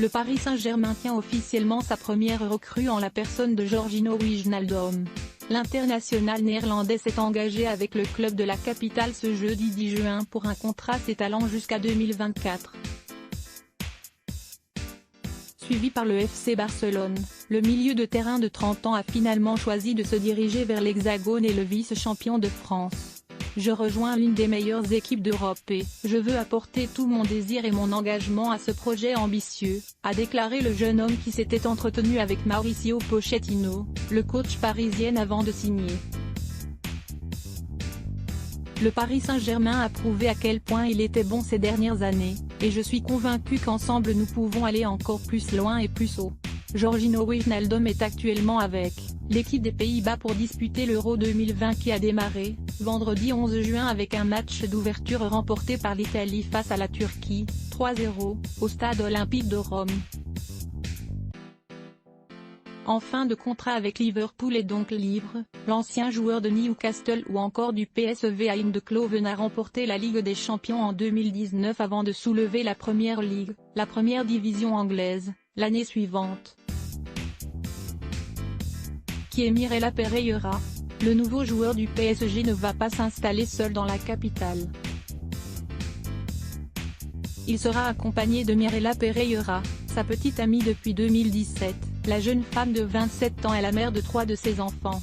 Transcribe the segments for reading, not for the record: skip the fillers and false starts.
Le Paris Saint-Germain tient officiellement sa première recrue en la personne de Georginio Wijnaldum. L'international néerlandais s'est engagé avec le club de la capitale ce jeudi 10 juin pour un contrat s'étalant jusqu'à 2024. Suivi par le FC Barcelone, le milieu de terrain de 30 ans a finalement choisi de se diriger vers l'Hexagone et le vice-champion de France. Je rejoins l'une des meilleures équipes d'Europe et je veux apporter tout mon désir et mon engagement à ce projet ambitieux, a déclaré le jeune homme qui s'était entretenu avec Mauricio Pochettino, le coach parisien avant de signer. Le Paris Saint-Germain a prouvé à quel point il était bon ces dernières années, et je suis convaincu qu'ensemble nous pouvons aller encore plus loin et plus haut. Georginio Wijnaldum est actuellement avec l'équipe des Pays-Bas pour disputer l'Euro 2020 qui a démarré, vendredi 11 juin avec un match d'ouverture remporté par l'Italie face à la Turquie, 3-0, au stade olympique de Rome. En fin de contrat avec Liverpool et donc libre, l'ancien joueur de Newcastle ou encore du PSV Eindhoven a remporté la Ligue des Champions en 2019 avant de soulever la Premier League, la première division anglaise, l'année suivante. Qui est Mirella Pereira. Le nouveau joueur du PSG ne va pas s'installer seul dans la capitale. Il sera accompagné de Mirella Pereira, sa petite amie depuis 2017, la jeune femme de 27 ans est la mère de 3 de ses enfants.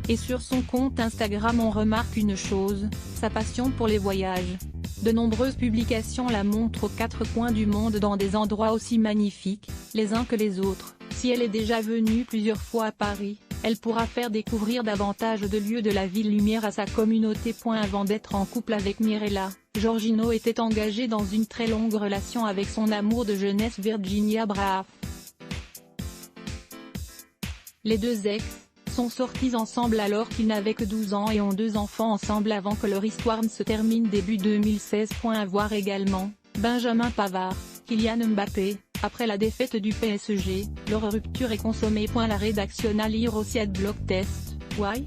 Et sur son compte Instagram on remarque une chose, sa passion pour les voyages. De nombreuses publications la montrent aux 4 coins du monde dans des endroits aussi magnifiques, les uns que les autres. Si elle est déjà venue plusieurs fois à Paris, elle pourra faire découvrir davantage de lieux de la ville lumière à sa communauté. Avant d'être en couple avec Mirella, Georginio était engagé dans une très longue relation avec son amour de jeunesse Virginia Braaf. Les deux ex sont sortis ensemble alors qu'ils n'avaient que 12 ans et ont 2 enfants ensemble avant que leur histoire ne se termine début 2016. À voir également, Benjamin Pavard, Kylian Mbappé. Après la défaite du PSG, leur rupture est consommée. La rédaction à lire aussi Adblock Test, Why ?